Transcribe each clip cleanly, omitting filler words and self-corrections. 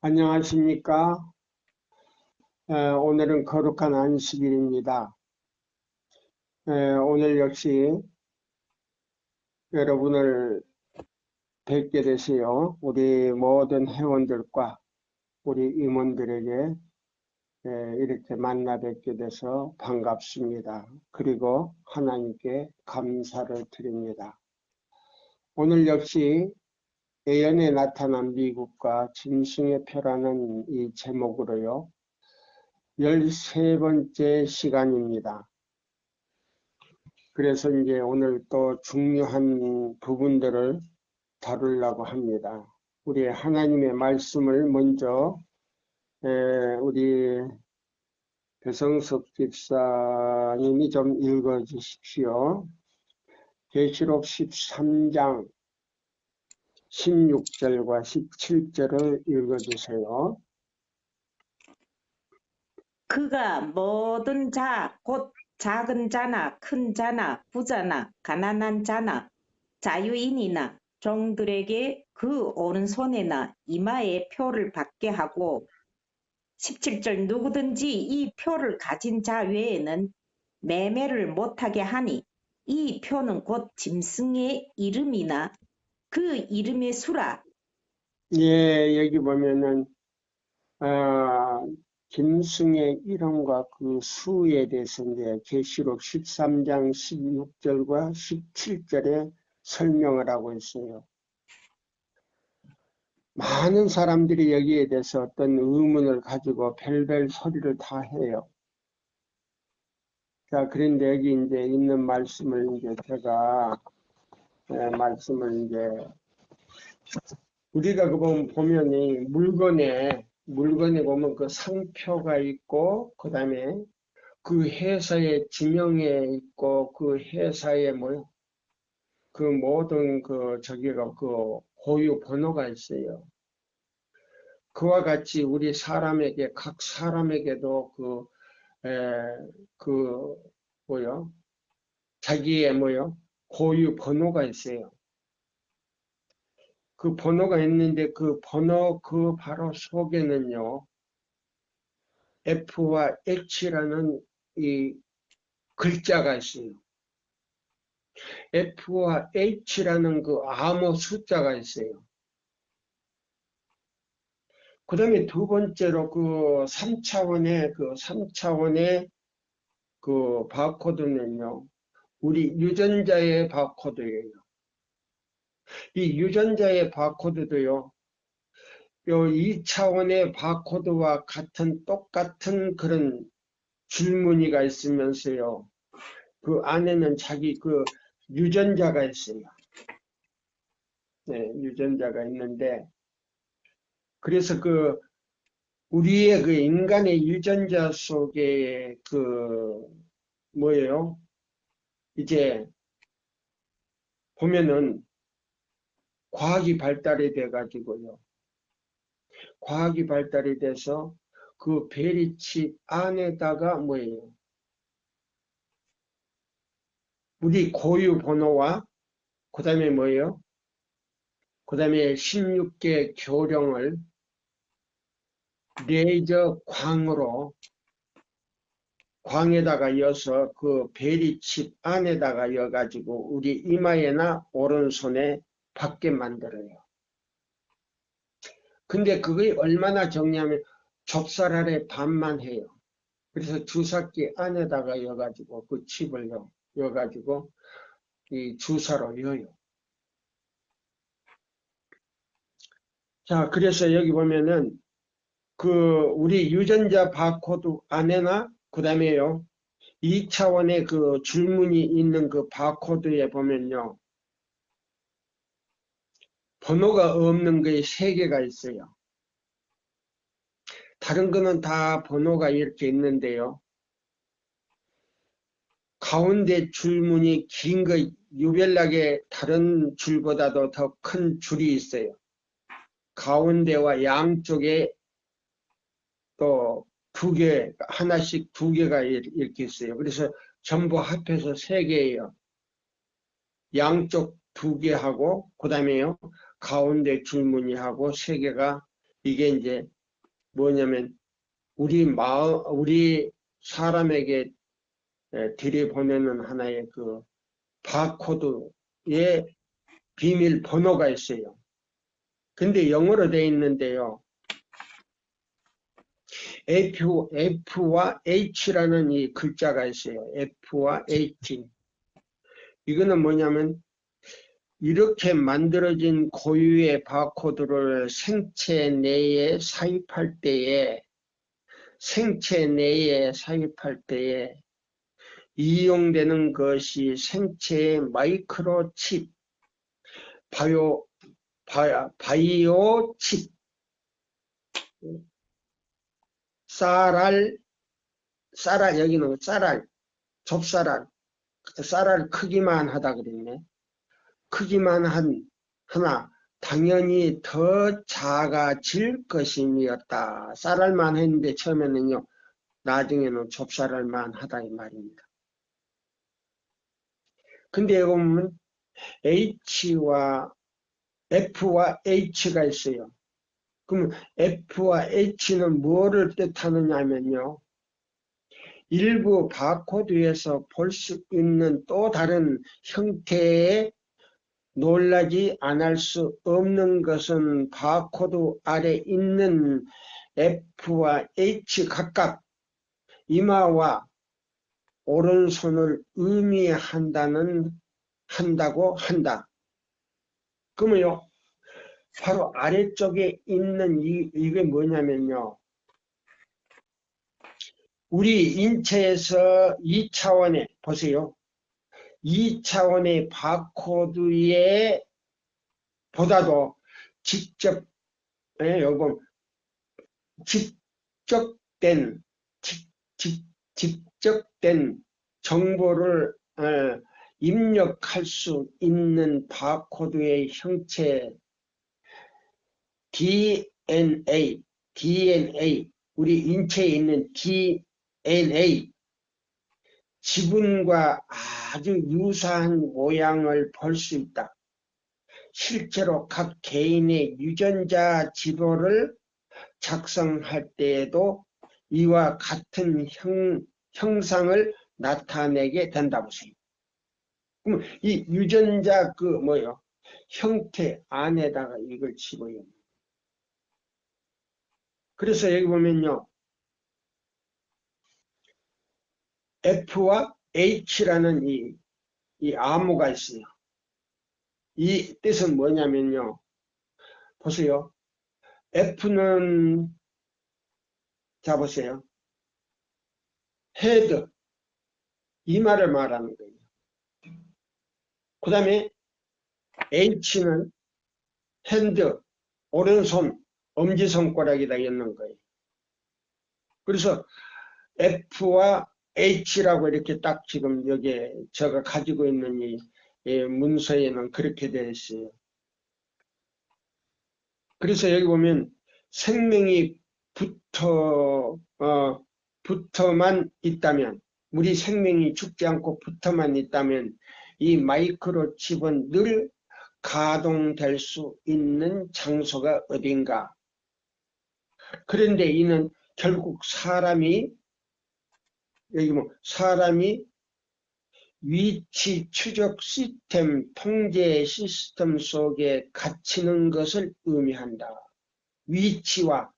안녕하십니까? 오늘은 거룩한 안식일입니다. 오늘 역시 여러분을 뵙게 되세요. 우리 모든 회원들과 우리 임원들에게 이렇게 만나 뵙게 돼서 반갑습니다. 그리고 하나님께 감사를 드립니다. 오늘 역시 예언에 나타난 미국과 짐승의 표라는 이 제목으로요. 13번째 시간입니다. 그래서 이제 오늘 또 중요한 부분들을 다루려고 합니다. 우리 하나님의 말씀을 먼저 우리 배성석 집사님이 좀 읽어 주십시오. 계시록 13장 16절과 17절을 읽어 주세요. 그가 모든 자, 곧 작은 자나 큰 자나 부자나 가난한 자나 자유인이나 종들에게 그 오른손에나 이마에 표를 받게 하고 17절 누구든지 이 표를 가진 자 외에는 매매를 못하게 하니 이 표는 곧 짐승의 이름이나 그 이름의 수라. 예, 여기 보면은 짐승의 이름과 그 수에 대해서 이제 계시록 13장 16절과 17절에 설명을 하고 있어요. 많은 사람들이 여기에 대해서 어떤 의문을 가지고 별별 소리를 다 해요. 자, 그런데 여기 이제 있는 말씀을 이제 제가 말씀을 이제 우리가 그 보면이 물건에 보면 그 상표가 있고 그 다음에 그 회사의 지명에 있고 그 회사의 그 모든 그 저기가 그 고유 번호가 있어요. 그와 같이 우리 사람에게 각 사람에게도 자기의 고유 번호가 있어요. 그 번호가 있는데 그 번호 그 바로 속에는요. F와 H라는 이 글자가 있어요. F와 H라는 그 암호 숫자가 있어요. 그 다음에 두 번째로 그 3차원의 그 바코드는요. 우리 유전자의 바코드예요. 이 유전자의 바코드도요. 요 2차원의 바코드와 똑같은 그런 줄무늬가 있으면서요. 그 안에는 자기 그 유전자가 있어요. 네, 유전자가 있는데, 그래서 그 우리의 그 인간의 유전자 속에 이제 보면은 과학이 발달이 돼 가지고요. 과학이 발달이 돼서 그 베리칩 안에다가 우리 고유 번호와 그 다음에 그 다음에 16개 교령을 레이저 광에다가 여서 그 베리칩 안에다가 여가지고 우리 이마에나 오른손에 받게 만들어요. 근데 그게 얼마나 적냐면 좁쌀 아래 반만 해요. 그래서 주사기 안에다가 여가지고 그 칩을 여가지고 이 주사로 여요. 자, 그래서 여기 보면은 그 우리 유전자 바코드 안에나 그 다음에요 2차원의 그 줄무늬 있는 그 바코드에 보면요 번호가 없는 게 3개가 있어요. 다른 거는 다 번호가 이렇게 있는데요. 가운데 줄무늬 긴 거 유별나게 다른 줄보다도 더 큰 줄이 있어요. 가운데와 양쪽에 또 하나씩 2개가 이렇게 있어요. 그래서 전부 합해서 3개예요. 양쪽 2개 하고, 그 다음에요, 가운데 줄무늬하고 3개가 이게 이제 뭐냐면 우리 사람에게 들이보내는 하나의 그 바코드의 비밀번호가 있어요. 근데 영어로 되어 있는데요. F와 H라는 이 글자가 있어요. F와 H. 이거는 뭐냐면 이렇게 만들어진 고유의 바코드를 생체 내에 삽입할 때에 이용되는 것이 생체의 마이크로칩, 바이오칩, 여기는 쌀알 크기만 하다 그랬네. 크기만 하나 당연히 더 작아질 것임이었다. 쌀알만 했는데 처음에는요. 나중에는 좁쌀알만 하다 이 말입니다. 근데 여기 보면 F와 H가 있어요. 그러면 F와 H는 뭐를 뜻하느냐면요. 일부 바코드에서 볼 수 있는 또 다른 형태의 놀라지 않을 수 없는 것은 바코드 아래 있는 F와 H 각각 이마와 오른손을 한다고 한다. 그러면요, 바로 아래쪽에 있는 이게 뭐냐면요. 우리 인체에서 2차원의, 보세요. 2차원의 바코드에 보다도 직접, 여기 보면 직접된 정보를 입력할 수 있는 바코드의 형체 DNA, 우리 인체에 있는 DNA, 지분과 아주 유사한 모양을 볼 수 있다. 실제로 각 개인의 유전자 지도를 작성할 때에도 이와 같은 형상을 나타내게 된다 보세요. 그럼 이 유전자 형태 안에다가 이걸 집어요. 그래서 여기 보면요. F와 H라는 이 암호가 있어요. 이 뜻은 뭐냐면요. 보세요. F는, 자 보세요. 헤드, 이마를 말하는 거예요. 그 다음에 H는 핸드, 오른손, 엄지손가락에다 있는 거예요. 그래서 F와 H라고 이렇게 딱 지금 여기에 제가 가지고 있는 이 문서에는 그렇게 되어 있어요. 그래서 여기 보면 생명이 붙어만 있다면, 우리 생명이 죽지 않고 붙어만 있다면 이 마이크로칩은 늘 가동될 수 있는 장소가 어딘가. 그런데 이는 결국 사람이 위치 추적 시스템, 통제 시스템 속에 갇히는 것을 의미한다. 위치와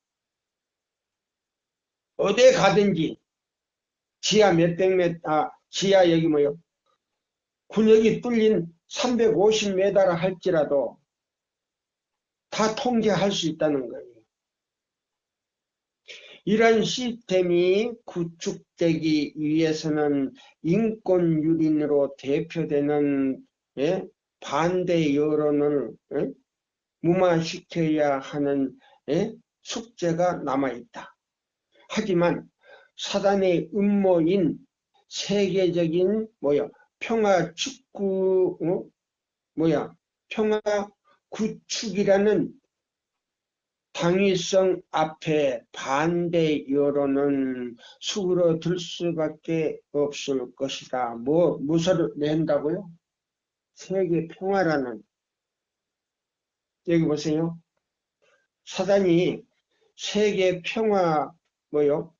어디 가든지 지하 지하 여기 군역이 뚫린 350m라 할지라도 다 통제할 수 있다는 거예요. 이런 시스템이 구축되기 위해서는 인권유린으로 대표되는 반대 여론을 무마시켜야 하는 숙제가 남아있다. 하지만 사단의 음모인 세계적인 평화 구축이라는 당위성 앞에 반대 여론은 수그러들 수밖에 없을 것이다. 무엇을 낸다고요? 세계 평화라는. 여기 보세요. 사단이 세계 평화 뭐요?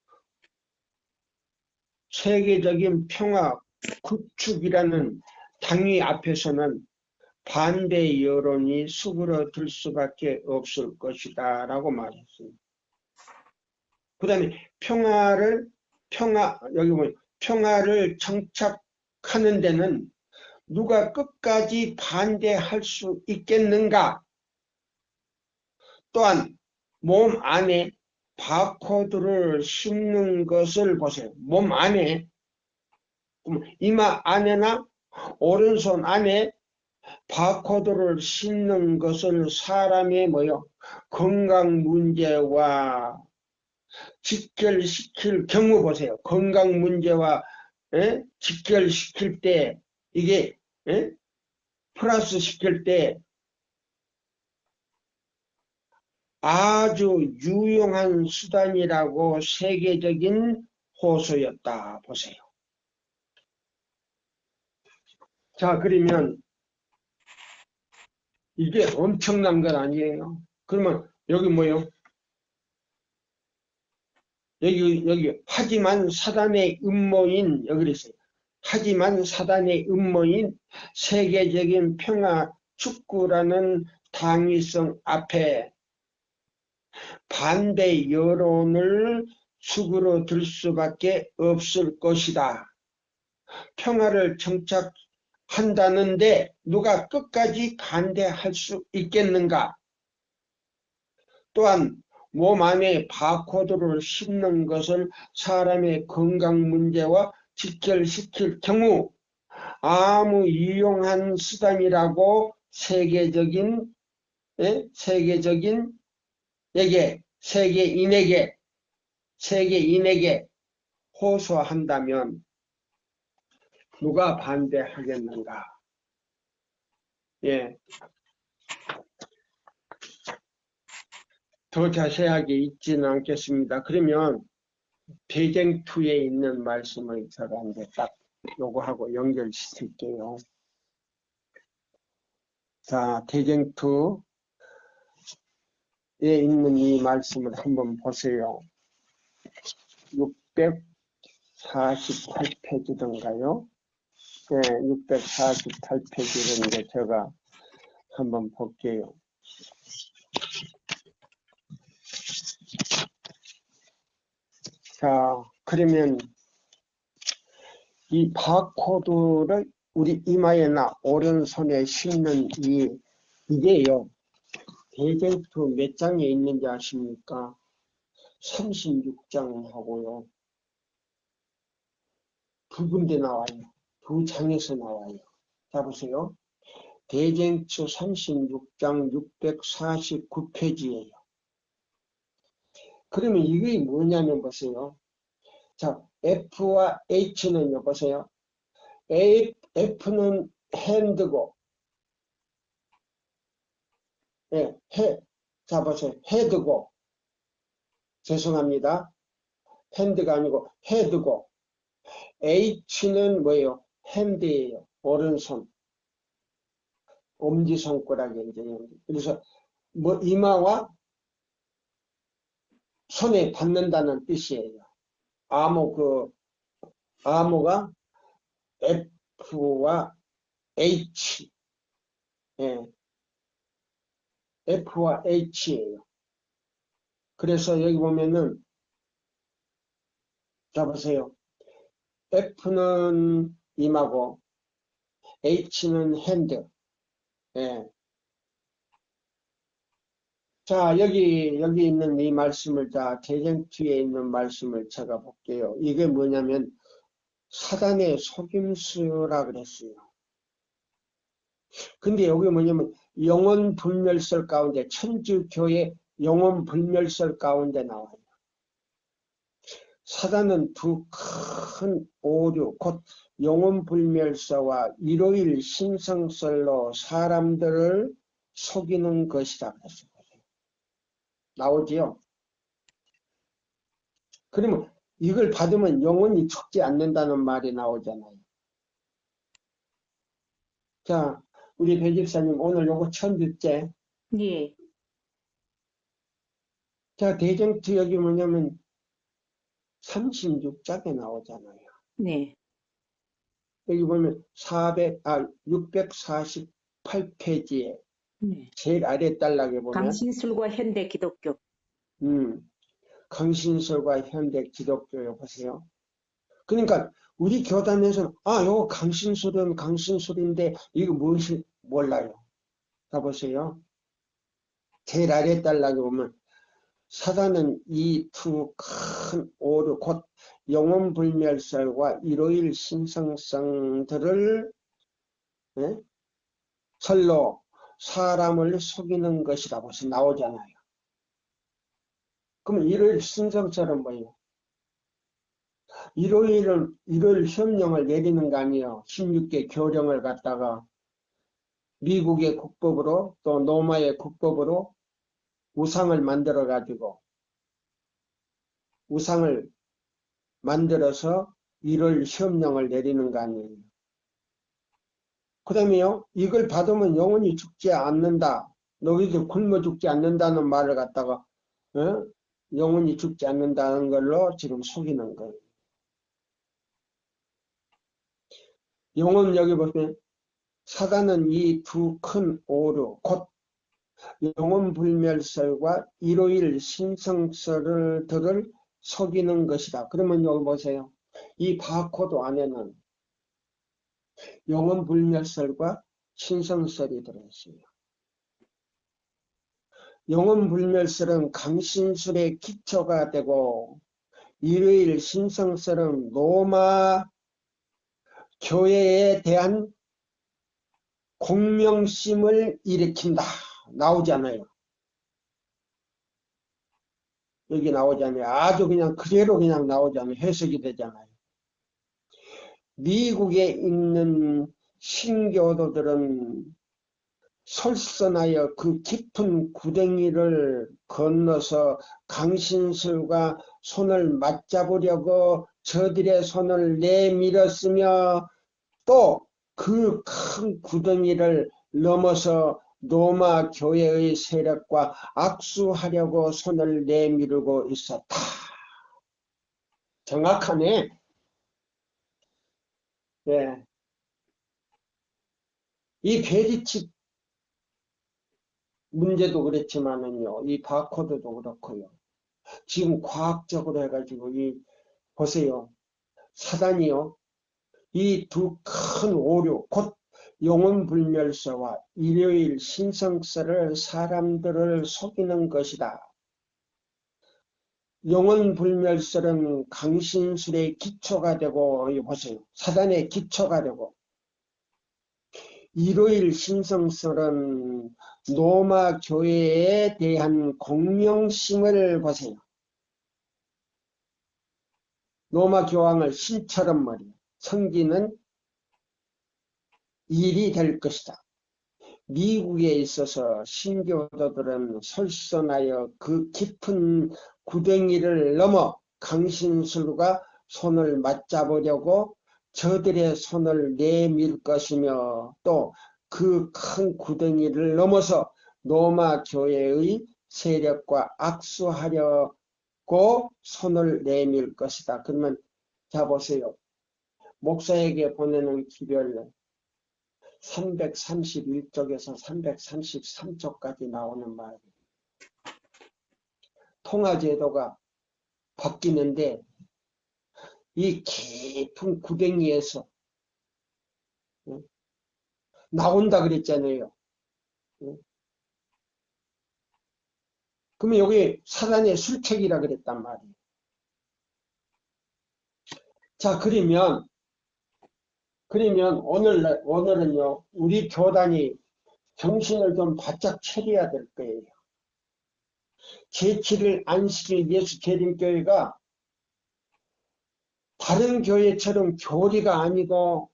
세계적인 평화 구축이라는 당위 앞에서는 반대 여론이 수그러들 수밖에 없을 것이다 라고 말했습니다. 그 다음에 여기 보면 평화를 정착하는 데는 누가 끝까지 반대할 수 있겠는가? 또한 몸 안에 바코드를 심는 것을 보세요. 몸 안에, 이마 안에나 오른손 안에 바코드를 심는 것을 사람의 뭐요? 건강 문제와 직결시킬 경우 보세요. 건강 문제와 직결시킬 때 이게 플러스 시킬 때 아주 유용한 수단이라고 세계적인 호소였다. 보세요. 자, 그러면 이게 엄청난 건 아니에요. 그러면 여기 뭐요? 여기 하지만 사단의 음모인 여기 있어요. 하지만 사단의 음모인 세계적인 평화 축구라는 당위성 앞에 반대 여론을 수그러들 수밖에 없을 것이다. 평화를 정착한다는데 누가 끝까지 반대할 수 있겠는가? 또한 몸 안에 바코드를 심는 것을 사람의 건강 문제와 직결시킬 경우 아무 유용한 수단이라고 세계적인에게 세계인에게 호소한다면 누가 반대하겠는가? 예. 더 자세하게 읽지는 않겠습니다. 그러면 대쟁투에 있는 말씀을 제가 이제 딱 요거하고 연결시킬게요. 자, 대쟁투에 있는 이 말씀을 한번 보세요. 648페이지던가요? 네, 648페이지를 이제 제가 한번 볼게요. 자, 그러면 이 바코드를 우리 이마에나 오른손에 심는 이게요. 대쟁투 몇 장에 있는지 아십니까? 36장하고요. 두 군데 나와요. 두 장에서 나와요. 자, 보세요. 대쟁투 36장 649페이지예요. 그러면 이게 뭐냐면 보세요. 자, F와 H는요, 보세요. F는 핸드고, 예, 자, 보세요. 헤드고, 죄송합니다. 핸드가 아니고 헤드고, H는 뭐예요? 핸드예요. 오른손. 엄지손가락에 이제. 그래서 뭐 이마와 손에 받는다는 뜻이에요. 암호가 F와 H. 예. F와 H예요. 그래서 여기 보면은, 자, 보세요. F는 이마고, H는 핸드. 예. 자, 여기 있는 이 말씀을, 자, 대쟁투에 있는 말씀을 제가 볼게요. 이게 뭐냐면, 사단의 속임수라 그랬어요. 근데 여기 뭐냐면, 영혼불멸설 가운데, 천주교의 영혼불멸설 가운데 나와요. 사단은 두 큰 오류, 곧 영혼불멸서와 일요일 신성설로 사람들을 속이는 것이다. 나오지요? 그러면 이걸 받으면 영혼이 죽지 않는다는 말이 나오잖아요. 자, 우리 배 집사님 오늘 요거 처음 듣지? 예. 자, 대정트 여기 뭐냐면 36장에 나오잖아요. 네. 여기 보면 648페이지에 네. 제일 아래 단락에 보면 강신술과 현대 기독교. 강신술과 현대 기독교에 보세요. 그러니까 우리 교단에서는 요거 강신술은 강신술인데 이거 무엇이 몰라요. 가보세요. 제일 아래 단락에 보면 사단은 이 두 큰 오류 곧 영혼불멸설과 일요일 신성성들을 설로 사람을 속이는 것이라고 해서 나오잖아요. 그러면 일요일 신성설은 뭐예요? 일요일 협령을 내리는 거 아니에요. 16개 교령을 갖다가 미국의 국법으로 또 로마의 국법으로 우상을 만들어 가지고 우상을 만들어서 일요일 협령을 내리는 거 아니에요. 그 다음에요, 이걸 받으면 영원히 죽지 않는다. 너희들 굶어 죽지 않는다는 말을 갖다가 영원히 죽지 않는다는 걸로 지금 속이는 거예요. 영혼 여기 보면 사단은 이 두 큰 오류 곧 영혼불멸설과 일요일 신성설들을 속이는 것이다. 그러면 여기 보세요. 이 바코드 안에는 영혼불멸설과 신성설이 들어있어요. 영혼불멸설은 강신술의 기초가 되고 일요일 신성설은 로마 교회에 대한 공명심을 일으킨다. 나오잖아요. 여기 나오잖아요. 아주 그냥 그대로 그냥 나오잖아요. 해석이 되잖아요. 미국에 있는 신교도들은 솔선하여 그 깊은 구덩이를 건너서 강신술과 손을 맞잡으려고 저들의 손을 내밀었으며 또 그 큰 구덩이를 넘어서 로마 교회의 세력과 악수하려고 손을 내밀고 있었다. 정확하네. 네. 이 베리칩 문제도 그렇지만은요, 이 바코드도 그렇고요. 지금 과학적으로 해가지고 보세요. 사단이요. 이 두 큰 오류, 곧 영혼불멸서와 일요일 신성설을 사람들을 속이는 것이다. 영혼불멸설은 강신술의 기초가 되고, 보세요. 사단의 기초가 되고, 일요일 신성설은 로마 교회에 대한 공명심을 보세요. 로마 교황을 신처럼 말이에요. 섬기는 일이 될 것이다. 미국에 있어서 신교도들은 솔선하여 그 깊은 구덩이를 넘어 강신술과 손을 맞잡으려고 저들의 손을 내밀 것이며 또 그 큰 구덩이를 넘어서 로마 교회의 세력과 악수하려고 손을 내밀 것이다. 그러면 자 보세요. 목사에게 보내는 기별은 331쪽에서 333쪽까지 나오는 말이에요. 통화제도가 바뀌는데 이 깊은 구덩이에서 나온다 그랬잖아요. 그러면 여기 사단의 술책이라 그랬단 말이에요. 자, 그러면 오늘은요, 우리 교단이 정신을 좀 바짝 차려야 될 거예요. 제7일 안식일 예수 재림교회가 다른 교회처럼 교리가 아니고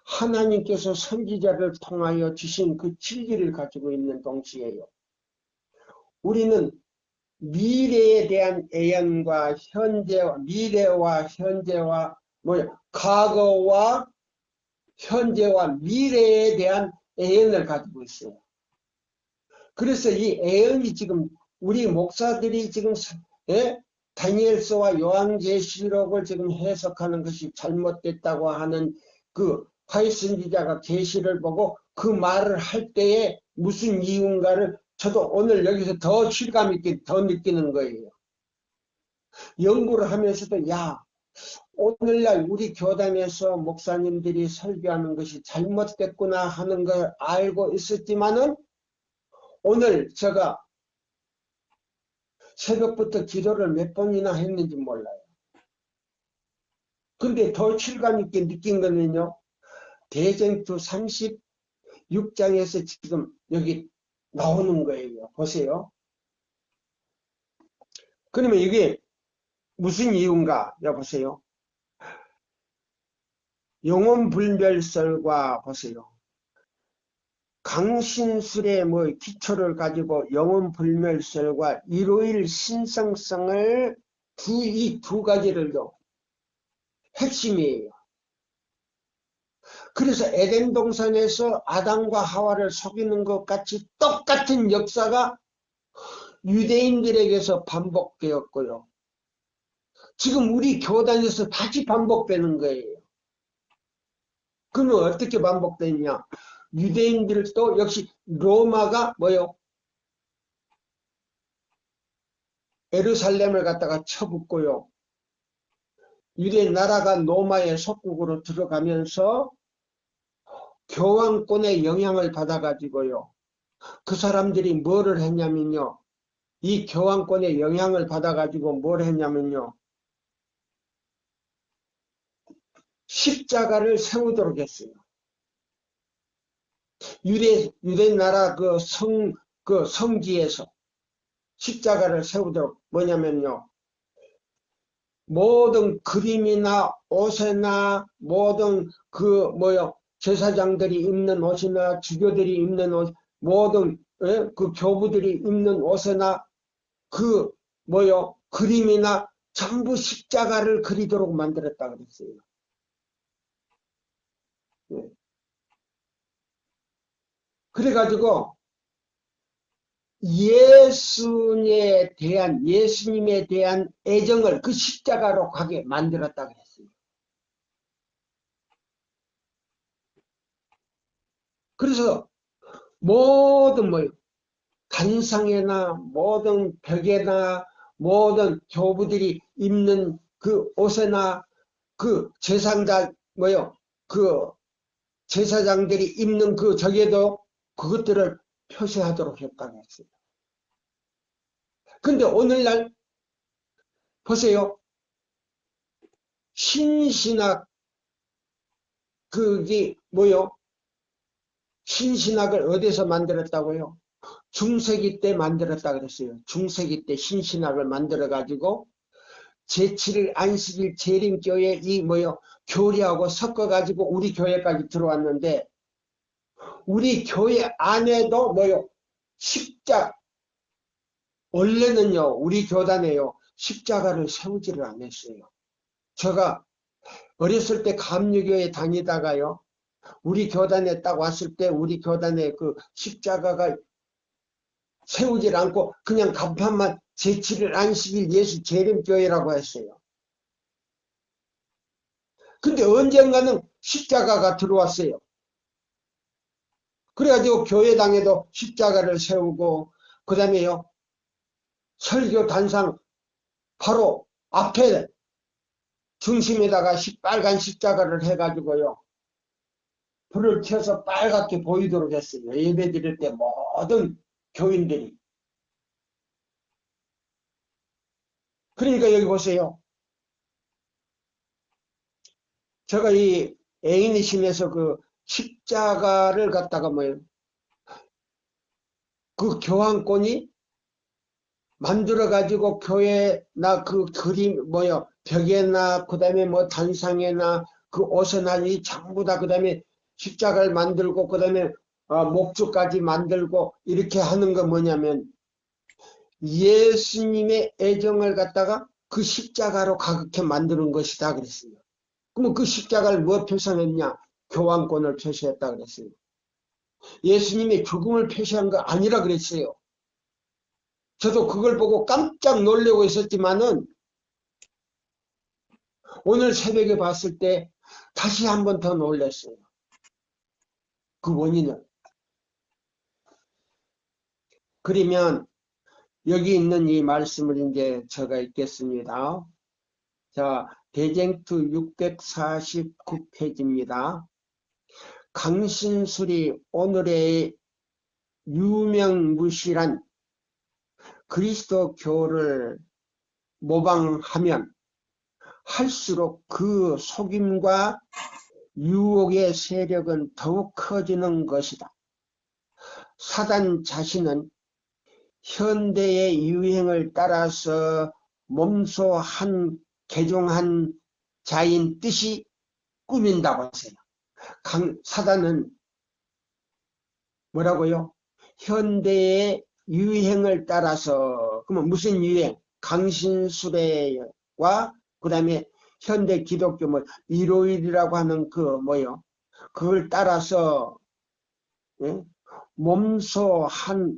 하나님께서 선지자를 통하여 주신 그 진리를 가지고 있는 동시에요. 우리는 미래에 대한 예언과 미래와 현재와 과거와 현재와 미래에 대한 예언을 가지고 있어요. 그래서 이 예언이 지금 우리 목사들이 지금 예? 다니엘서와 요한계시록을 지금 해석하는 것이 잘못됐다고 하는 그 화이슨지자가 계시를 보고 그 말을 할 때에 무슨 이유인가를 저도 오늘 여기서 더 실감 있게 더 느끼는 거예요. 연구를 하면서도 야, 오늘날 우리 교단에서 목사님들이 설교하는 것이 잘못됐구나 하는 걸 알고 있었지만은 오늘 제가 새벽부터 기도를 몇 번이나 했는지 몰라요. 근데 더 실감 있게 느낀 거는요. 대전투 36장에서 지금 여기 나오는 거예요. 보세요. 그러면 이게 무슨 이유인가? 여보세요. 영혼불멸설과 보세요. 강신술의 뭐 기초를 가지고 영혼불멸설과 일요일 신성성을 이 두 가지를요. 핵심이에요. 그래서 에덴 동산에서 아담과 하와를 속이는 것 같이 똑같은 역사가 유대인들에게서 반복되었고요. 지금 우리 교단에서 다시 반복되는 거예요. 그러면 어떻게 반복되느냐? 유대인들도 역시 로마가 뭐요? 예루살렘을 갖다가 쳐붓고요. 유대 나라가 로마의 속국으로 들어가면서 교황권의 영향을 받아가지고요. 그 사람들이 뭐를 했냐면요. 이 교황권의 영향을 받아가지고 뭘 했냐면요. 십자가를 세우도록 했어요. 유대 나라 그 성지에서 십자가를 세우도록 뭐냐면요. 모든 그림이나 옷이나 모든 제사장들이 입는 옷이나 주교들이 입는 옷, 모든 그 교부들이 입는 옷이나 그림이나 전부 십자가를 그리도록 만들었다 그랬어요. 예. 그래가지고 예수님에 대한 애정을 그 십자가로 가게 만들었다 그랬어요. 그래서 모든 단상에나 모든 벽에나 모든 교부들이 입는 그 옷에나 그 제사장들이 입는 그 저기에도 그것들을 표시하도록 했다고 했어요. 근데 오늘날 보세요. 신신학 신신학을 어디서 만들었다고요? 중세기 때 만들었다 그랬어요. 중세기 때 신신학을 만들어 가지고 제7일 안식일 재림교회 교리하고 섞어 가지고 우리 교회까지 들어왔는데 우리 교회 안에도 원래는요 우리 교단에요 십자가를 세우지를 않았어요. 제가 어렸을 때 감리교회 다니다가요 우리 교단에 딱 왔을 때 우리 교단에 그 십자가가 세우질 않고 그냥 간판만 제7일 안식일 예수 재림교회라고 했어요. 근데 언젠가는 십자가가 들어왔어요. 그래가지고 교회당에도 십자가를 세우고 그 다음에요 설교 단상 바로 앞에 중심에다가 빨간 십자가를 해가지고요 불을 켜서 빨갛게 보이도록 했어요. 예배 드릴 때 모든 교인들이. 그러니까 여기 보세요. 제가 이 애인이심에서 그 십자가를 갖다가 그 교황권이 만들어가지고 교회나 그 그림 벽에나 그 다음에 단상에나 그 옷에나 이 전부 다 그 다음에 십자가를 만들고 그 다음에 목줄까지 만들고 이렇게 하는 건 뭐냐면 예수님의 애정을 갖다가 그 십자가로 가득히 만드는 것이다 그랬어요. 그러면 그 십자가를 뭐 표시했냐? 교황권을 표시했다 그랬어요. 예수님의 죽음을 표시한 거 아니라 그랬어요. 저도 그걸 보고 깜짝 놀라고 있었지만은 오늘 새벽에 봤을 때 다시 한 번 더 놀랐어요. 그 원인은. 그러면 여기 있는 이 말씀을 이제 제가 읽겠습니다. 자, 대쟁투 649페이지입니다. 강신술이 오늘의 유명무실한 그리스도교를 모방하면 할수록 그 속임과 유혹의 세력은 더욱 커지는 것이다. 사단 자신은 현대의 유행을 따라서 몸소 한 개종한 자인 뜻이 꾸민다고 하세요. 사단은 뭐라고요? 현대의 유행을 따라서, 그러면 무슨 유행? 강신수레와 그 다음에 현대 기독교 일요일이라고 하는 그 뭐요? 그걸 따라서 예? 몸소 한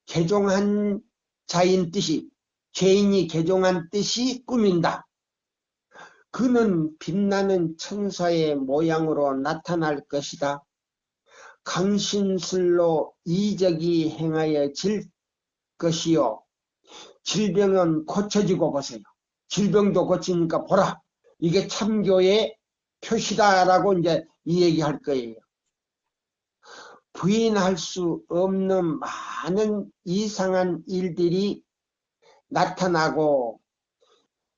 개종한 자인 뜻이, 죄인이 개종한 뜻이 꾸민다. 그는 빛나는 천사의 모양으로 나타날 것이다. 강신술로 이적이 행하여질 것이요. 질병은 고쳐지고 보세요. 질병도 고치니까 보라. 이게 참교의 표시다라고 이제 이 얘기할 거예요. 부인할 수 없는 많은 이상한 일들이 나타나고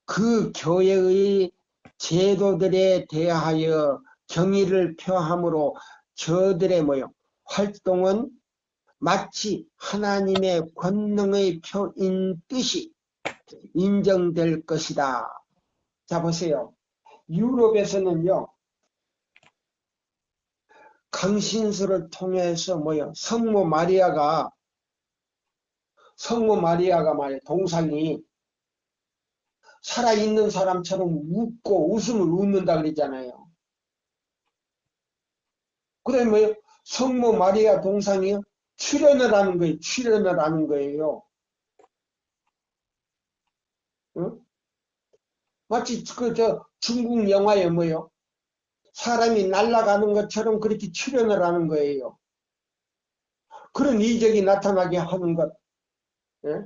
그 교회의 제도들에 대하여 경의를 표함으로 저들의 활동은 마치 하나님의 권능의 표인 뜻이 인정될 것이다. 자, 보세요. 유럽에서는요, 강신술을 통해서 성모 마리아가 말이야, 동상이 살아있는 사람처럼 웃고 웃음을 웃는다 그랬잖아요. 그다음에 성모 마리아 동상이 출현을 하는 거예요. 출현을 하는 거예요. 응? 마치 중국 영화에 사람이 날아가는 것처럼 그렇게 출현을 하는 거예요. 그런 이적이 나타나게 하는 것. 예?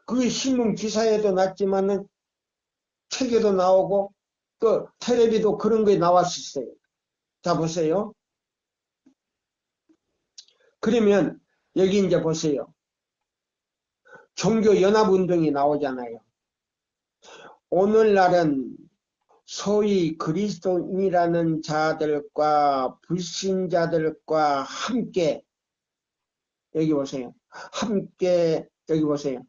그게 신문 기사에도 났지만은 책에도 나오고 또 텔레비도 그런 거에 나왔었어요. 자, 보세요. 그러면 여기 이제 보세요. 종교연합운동이 나오잖아요. 오늘날은 소위 그리스도인이라는 자들과 불신자들과 함께, 여기 보세요. 함께, 여기 보세요.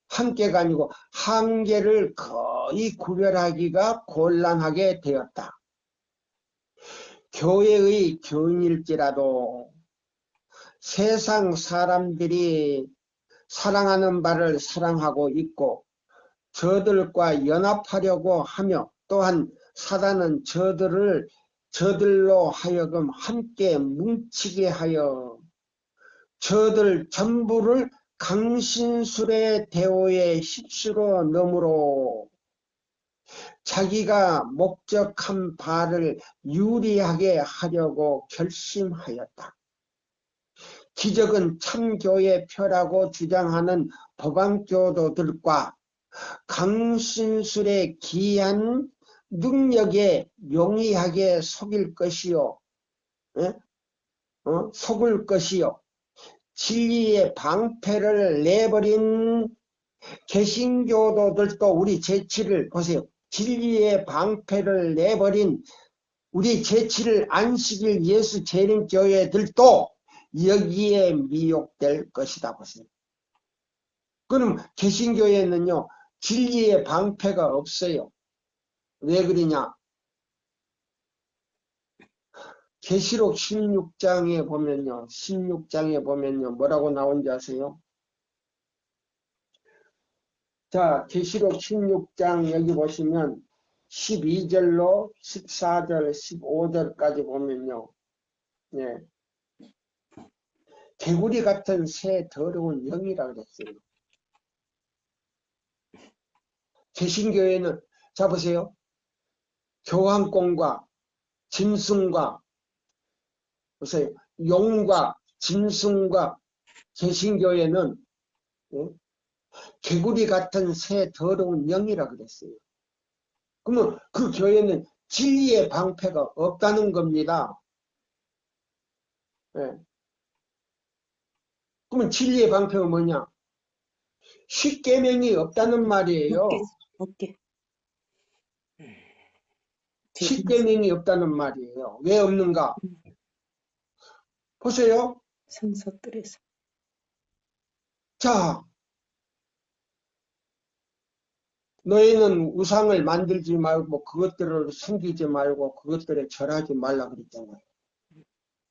함께가 아니고 한계를 거의 구별하기가 곤란하게 되었다. 교회의 교인일지라도 세상 사람들이 사랑하는 바를 사랑하고 있고 저들과 연합하려고 하며 또한 사단은 저들로 하여금 함께 뭉치게 하여 저들 전부를 강신술의 대오에 휩쓸어 넣으므로 자기가 목적한 바를 유리하게 하려고 결심하였다. 기적은 참교의 표라고 주장하는 법안교도들과 강신술의 기이한 능력에 용이하게 속일 것이요. 속을 것이요. 진리의 방패를 내버린 개신교도들도 우리 재치를 보세요. 진리의 방패를 내버린 우리 재치를 안식일 예수 재림교회들도 여기에 미혹될 것이다 보세요. 그럼 개신교회는요, 진리의 방패가 없어요. 왜 그러냐? 계시록 16장에 보면요, 뭐라고 나온지 아세요? 자, 계시록 16장 여기 보시면 12절로 14절, 15절까지 보면요. 예. 개구리 같은 새 더러운 영이라 그랬어요. 개신교회는 자 보세요. 교황권과 짐승과 보세요. 용과 짐승과 개신교회는 개구리 같은 새 더러운 영이라 그랬어요. 그러면 그 교회는 진리의 방패가 없다는 겁니다. 예. 그러면 진리의 방패가 뭐냐? 십계명이 없다는 말이에요. 없게. 십계명이 없다는 말이에요. 왜 없는가? 보세요. 성서들에서. 자, 너희는 우상을 만들지 말고 그것들을 섬기지 말고 그것들에 절하지 말라 그랬잖아요.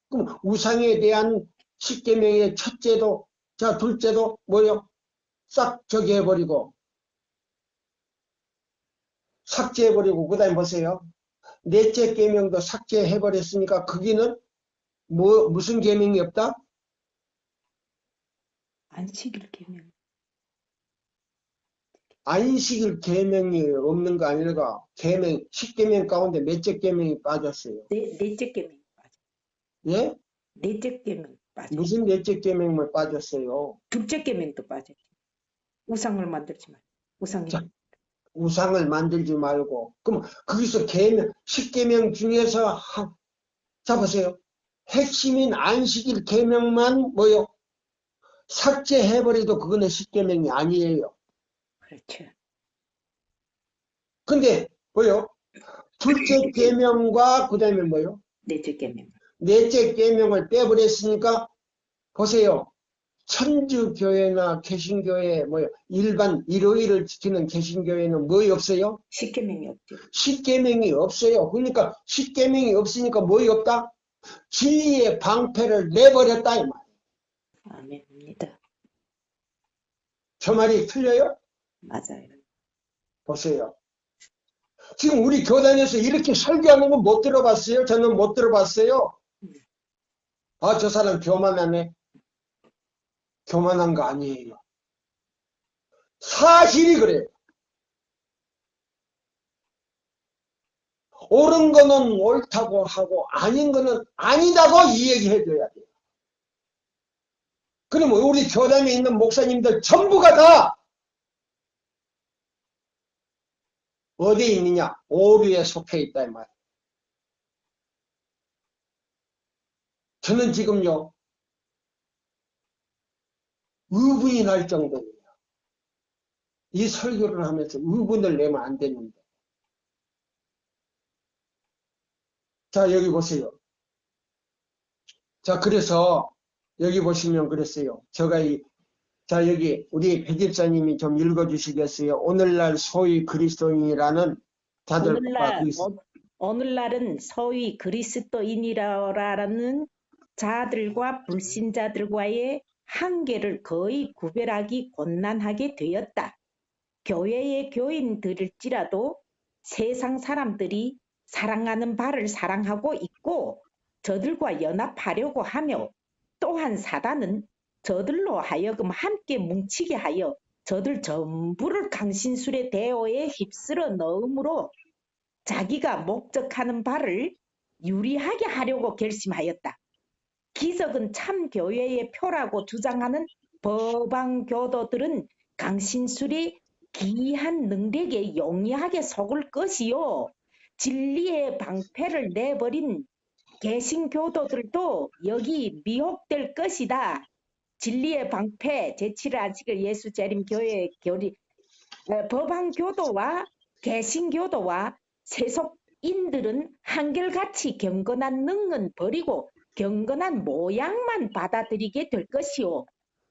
그럼 우상에 대한 십계명의 첫째도 자 둘째도 뭐요? 싹 저기 해버리고 삭제해버리고 그 다음에 보세요. 넷째 계명도 삭제해버렸으니까 거기는 무슨 계명이 없다? 안식일 계명. 안식일 계명이 없는 거 아니라 계명, 십계명 가운데 몇째 계명이 빠졌어요. 넷째 계명 빠져. 예? 넷째 계명 빠져. 무슨 넷째 계명만 빠졌어요? 둘째 계명도 빠져. 우상을 만들지 말. 우상이. 자, 우상을 만들지 말고. 그럼 거기서 계명, 십계명 중에서 자 보세요. 핵심인 안식일 계명만 뭐요? 삭제해버려도 그거는 십계명이 아니에요. 그렇죠. 근데 뭐요? 둘째 계명과 그 다음에 뭐요? 넷째 계명. 넷째 계명을 빼버렸으니까 보세요. 천주교회나 개신교회 뭐요? 일반 일요일을 지키는 개신교회는 뭐이 없어요? 십계명이 없죠. 십계명이 없어요. 그러니까 십계명이 없으니까 뭐이 없다? 진리의 방패를 내버렸다 이 말. 아멘입니다. 저 말이 틀려요? 맞아요. 보세요. 지금 우리 교단에서 이렇게 설교하는 건 못 들어봤어요? 저는 못 들어봤어요. 아, 저 사람 교만하네. 교만한 거 아니에요. 사실이 그래요. 옳은 거는 옳다고 하고 아닌 거는 아니다고 이 얘기해 줘야 돼요. 그러면 우리 교단에 있는 목사님들 전부가 다 어디에 있느냐? 오류에 속해 있다 이 말. 저는 지금요 의분이 날 정도예요. 이 설교를 하면서 의분을 내면 안 되는데. 자 여기 보세요. 자 그래서 여기 보시면 그랬어요. 자 여기 우리 배 집사님이 좀 읽어주시겠어요? 오늘날 소위 그리스도인이라는 자들과 오늘날은 소위 그리스도인이라는 자들과 불신자들과의 한계를 거의 구별하기 곤란하게 되었다. 교회의 교인들일지라도 세상 사람들이 사랑하는 바를 사랑하고 있고 저들과 연합하려고 하며 또한 사단은 저들로 하여금 함께 뭉치게 하여 저들 전부를 강신술의 대오에 휩쓸어 넣음으로 자기가 목적하는 바를 유리하게 하려고 결심하였다. 기적은 참 교회의 표라고 주장하는 법왕교도들은 강신술의 기이한 능력에 용이하게 속을 것이요. 진리의 방패를 내버린 개신교도들도 여기 미혹될 것이다. 진리의 방패, 제7일 안식일 예수 재림 교회의 법왕교도와 개신교도와 세속인들은 한결같이 경건한 능은 버리고 경건한 모양만 받아들이게 될 것이요.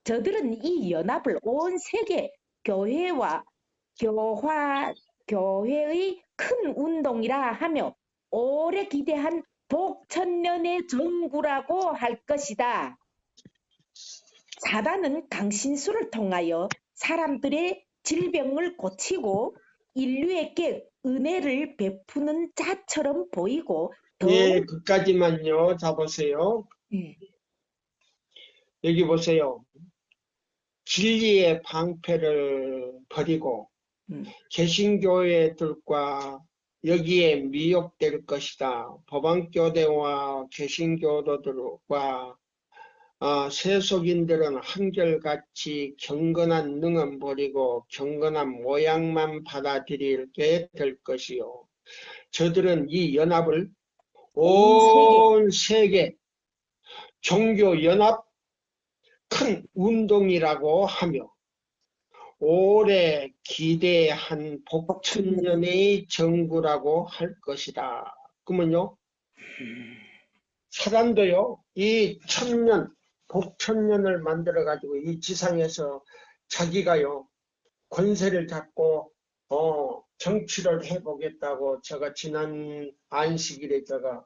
저들은 이 연합을 온 세계 교회와 교회의 큰 운동이라 하며 오래 기대한 복천년의 정구라고 할 것이다. 사단은 강신술을 통하여 사람들의 질병을 고치고 인류에게 은혜를 베푸는 자처럼 보이고 예, 그까지만요. 자 보세요. 여기 보세요. 진리의 방패를 버리고 개신교회들과 여기에 미혹될 것이다. 법안교대와 개신교도들과 세속인들은 한결같이 경건한 능은 버리고 경건한 모양만 받아들이게 될 것이요. 저들은 이 연합을 온 세계 종교연합 큰 운동이라고 하며 오래 기대한 복천년의 정부라고 할 것이다. 그러면요, 사람도요, 이 천년, 복천년을 만들어가지고 이 지상에서 자기가요, 권세를 잡고, 정치를 해보겠다고 제가 지난 안식일에 제가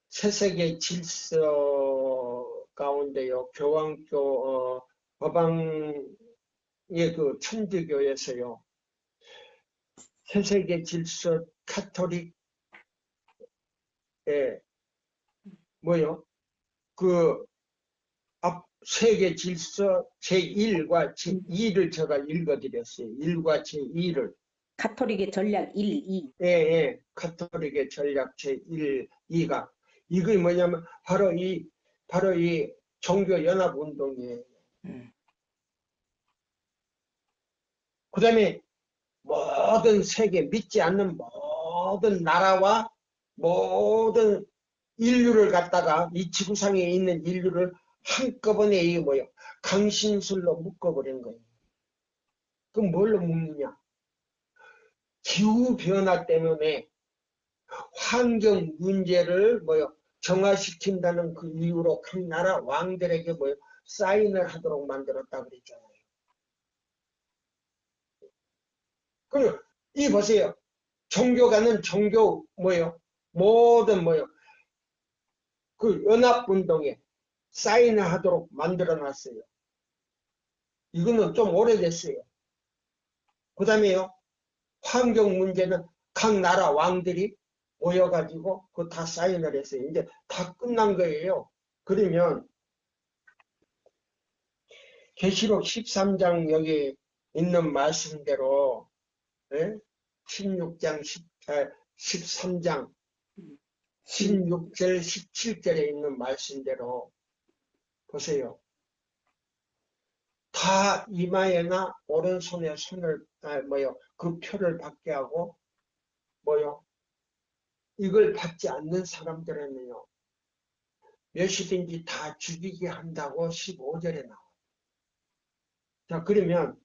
새세계 질서 가운데요, 교황교, 법왕의 그 천주교에서요, 새세계 질서 카톨릭, 뭐요? 그, 앞 세계 질서 제1과 제2를 제가 읽어드렸어요. 1과 제2를. 가톨릭의 전략 1, 2. 예. 카톨릭의 전략 제1, 2가. 이게 뭐냐면, 바로 이 종교연합운동이에요. 그 다음에 모든 세계, 믿지 않는 모든 나라와 모든 인류를 갖다가 이 지구상에 있는 인류를 한꺼번에 이 뭐요? 강신술로 묶어버린 거예요. 그럼 뭘로 묶느냐? 기후변화 때문에 환경 문제를 뭐요? 정화시킨다는 그 이유로 각 나라 왕들에게 뭐요? 사인을 하도록 만들었다 그랬잖아요. 그럼 이 보세요. 종교가는 종교 뭐요? 모든 뭐요? 그 연합운동에 사인을 하도록 만들어 놨어요. 이거는 좀 오래됐어요. 그 다음에요, 환경 문제는 각 나라 왕들이 모여가지고 그거 다 사인을 했어요. 이제 다 끝난 거예요. 그러면 계시록 13장 여기 있는 말씀대로 16장 13장 16절 17절에 있는 말씀대로 보세요. 다 이마에나 오른손에 손을 그 표를 받게 하고 이걸 받지 않는 사람들은요, 몇이든지 다 죽이게 한다고 15절에 나와요. 자, 그러면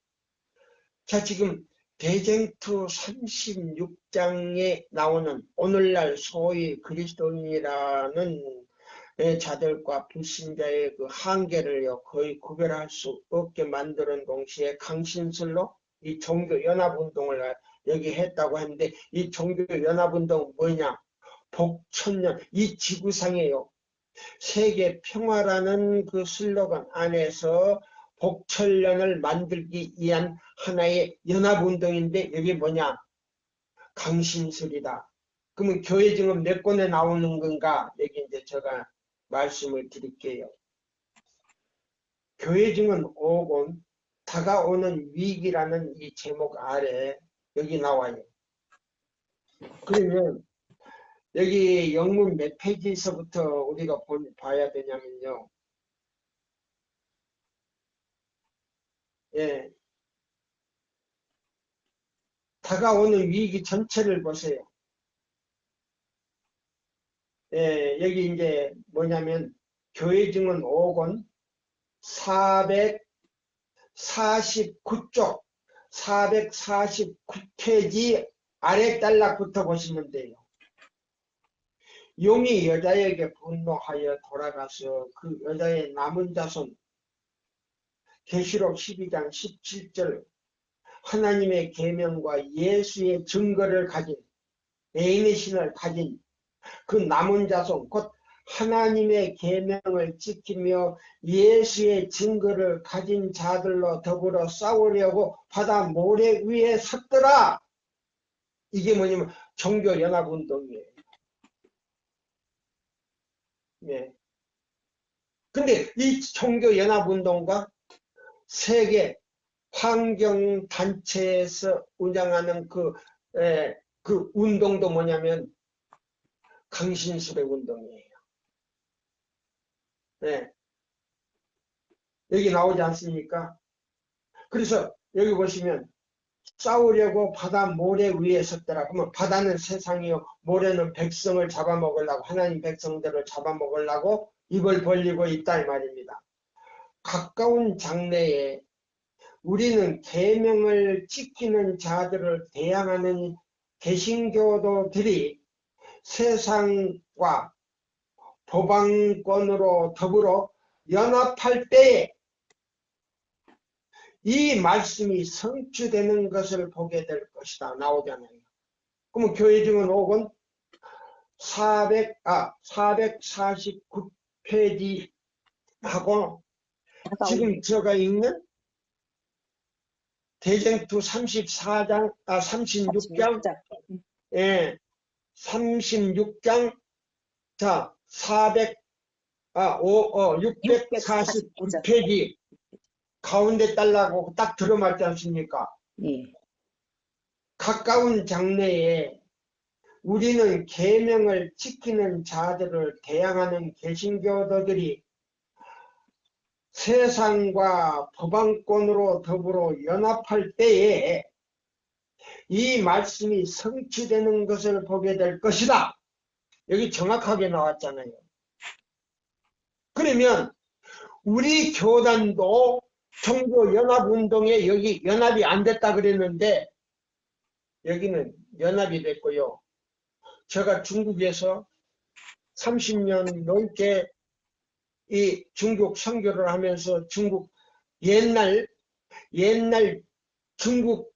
지금 대쟁투 36장에 나오는 오늘날 소위 그리스도인이라는 자들과 불신자의 그 한계를 거의 구별할 수 없게 만드는 동시에 강신술로 이 종교연합운동을 여기 했다고 하는데, 이 종교연합운동은 뭐냐? 복천년, 이 지구상에요, 세계 평화라는 그 슬로건 안에서 복천년을 만들기 위한 하나의 연합운동인데, 여기 뭐냐? 강신술이다. 그러면 교회 증언 몇 권에 나오는 건가? 여기 이제 제가 말씀을 드릴게요. 교회 증언 5권, 다가오는 위기라는 이 제목 아래 여기 나와요. 그러면 여기 영문 몇 페이지에서부터 우리가 봐야 되냐면요. 다가오는 위기 전체를 보세요. 여기 이제 뭐냐면 교회 증언 5권 449쪽 449페이지 아래 단락부터 보시면 돼요. 용이 여자에게 분노하여 돌아가서 그 여자의 남은 자손, 계시록 12장 17절, 하나님의 계명과 예수의 증거를 가진, 애인의 신을 가진 그 남은 자손, 곧 하나님의 계명을 지키며 예수의 증거를 가진 자들로 더불어 싸우려고 바다 모래 위에 섰더라. 이게 뭐냐면 종교연합운동이에요. 네. 근데 이 종교연합운동과 세계 환경단체에서 운영하는 그 운동도 뭐냐면 강신술의 운동이에요. 네. 여기 나오지 않습니까? 그래서 여기 보시면 싸우려고 바다 모래 위에 섰더라. 그러면 바다는 세상이요, 모래는 백성을 잡아먹으려고, 하나님 백성들을 잡아먹으려고 입을 벌리고 있다 이 말입니다. 가까운 장래에 우리는 계명을 지키는 자들을 대항하는 개신교도들이 세상과 법왕권으로 더불어 연합할 때에 이 말씀이 성취되는 것을 보게 될 것이다 나오잖아요. 그러면 교회 증언 5권 449페이지 하고 지금 제가 읽는 대쟁투 36장, 예, 36장, 자, 649페이지 가운데 달라고 딱 들어맞지 않습니까? 예. 가까운 장래에 우리는 계명을 지키는 자들을 대항하는 개신교도들이 세상과 법왕권으로 더불어 연합할 때에 이 말씀이 성취되는 것을 보게 될 것이다. 여기 정확하게 나왔잖아요. 그러면 우리 교단도 종교연합운동에 여기 연합이 안 됐다 그랬는데 여기는 연합이 됐고요. 제가 중국에서 30년 넘게 이 중국 선교를 하면서 중국 옛날 중국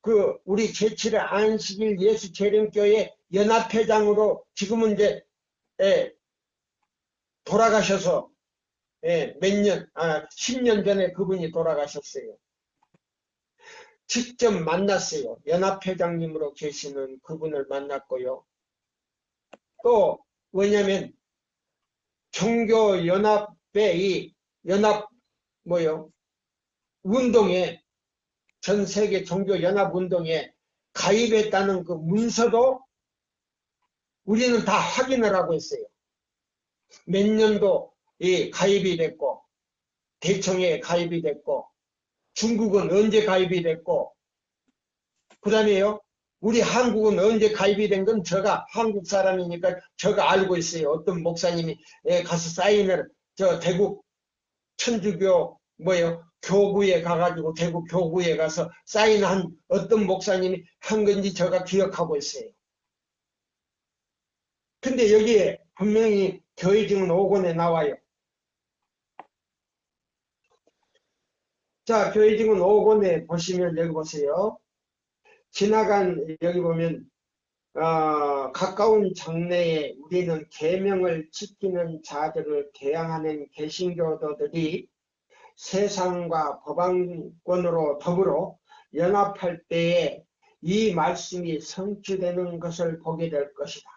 그 우리 제7회 안식일 예수 재림교회 연합회장으로 지금은 이제 돌아가셔서 몇 년, 10년 전에 그분이 돌아가셨어요. 직접 만났어요. 연합회장님으로 계시는 그분을 만났고요. 또 왜냐면 종교연합회 이 연합 운동에 전 세계 종교연합운동에 가입했다는 그 문서도 우리는 다 확인을 하고 있어요. 몇 년도 가입이 됐고 대청에 가입이 됐고 중국은 언제 가입이 됐고 그 다음에요 우리 한국은 언제 가입이 된 건 제가 한국 사람이니까 제가 알고 있어요. 어떤 목사님이 가서 사인을 저 대구 천주교 교구에 가가지고 대구 교구에 가서 사인한 어떤 목사님이 한 건지 제가 기억하고 있어요. 근데 여기에 분명히 교회 증언 5권에 나와요. 자, 교회 증언 5권에 보시면 여기 보세요. 지나간 여기 보면 가까운 장래에 우리는 계명을 지키는 자들을 대항하는 개신교도들이 세상과 법왕권으로 더불어 연합할 때에 이 말씀이 성취되는 것을 보게 될 것이다.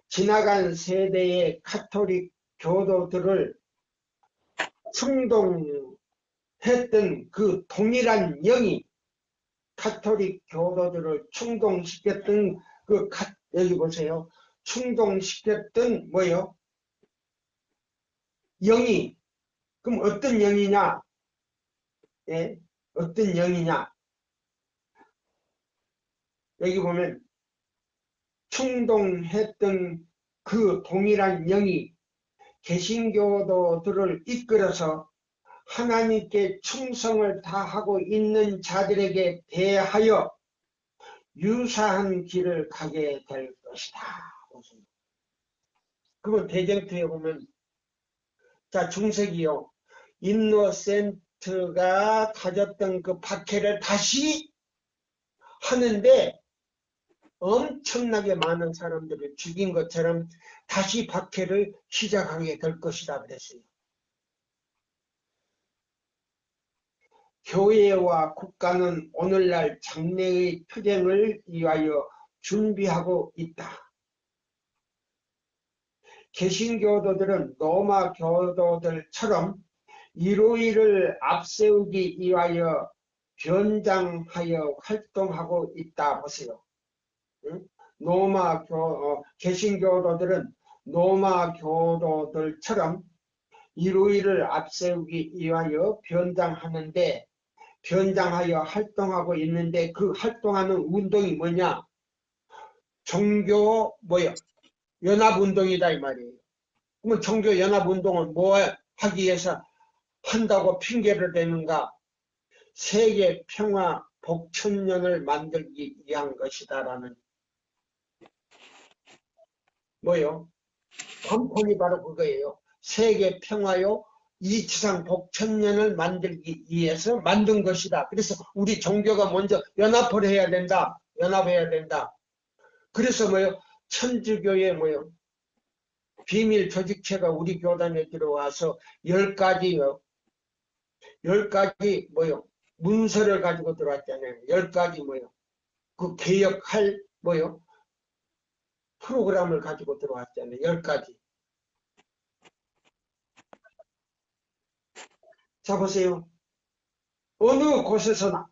지나간 세대의 가톨릭 교도들을 충동했던 그 동일한 영이 가톨릭 교도들을 충동시켰던 여기 보세요. 충동시켰던 영이 그럼 어떤 영이냐? 어떤 영이냐? 여기 보면 충동했던 그 동일한 영이 개신교도들을 이끌어서 하나님께 충성을 다하고 있는 자들에게 대하여 유사한 길을 가게 될 것이다. 그건 대쟁투에 보면 자 중세기요 인노센트가 가졌던 그 박해를 다시 하는데 엄청나게 많은 사람들을 죽인 것처럼 다시 박해를 시작하게 될 것이다 그랬어요. 교회와 국가는 오늘날 장래의 투쟁을 위하여 준비하고 있다. 개신교도들은 로마 교도들처럼 일요일을 앞세우기 위하여 변장하여 활동하고 있다 보세요. 응? 개신교도들은 로마 교도들처럼 일요일을 앞세우기 위하여 변장하여 활동하고 있는데 그 활동하는 운동이 뭐냐? 종교 연합운동이다 이 말이에요. 그러면 종교 연합운동은 뭐 하기 위해서 한다고 핑계를 대는가? 세계 평화 복천년을 만들기 위한 것이다라는 간판이 바로 그거예요. 세계 평화요 이 지상 복천년을 만들기 위해서 만든 것이다. 그래서 우리 종교가 먼저 연합해야 된다. 그래서 천주교의 비밀 조직체가 우리 교단에 들어와서 10가지 문서를 가지고 들어왔잖아요. 10가지 그 개혁할 프로그램을 가지고 들어왔잖아요. 10가지. 자 보세요. 어느 곳에서나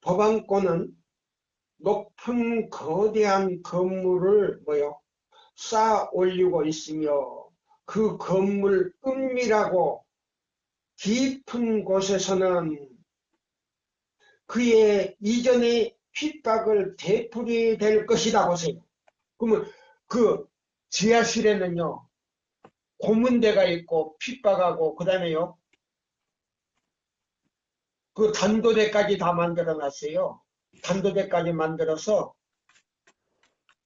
법안권은 높은 거대한 건물을 쌓아 올리고 있으며 그 건물 은밀하고 깊은 곳에서는 그의 이전의 핍박을 되풀이될 것이다 보세요. 그러면 그 지하실에는요 고문대가 있고 핍박하고 그 다음에요 그 단도대까지 다 만들어 놨어요. 단도대까지 만들어서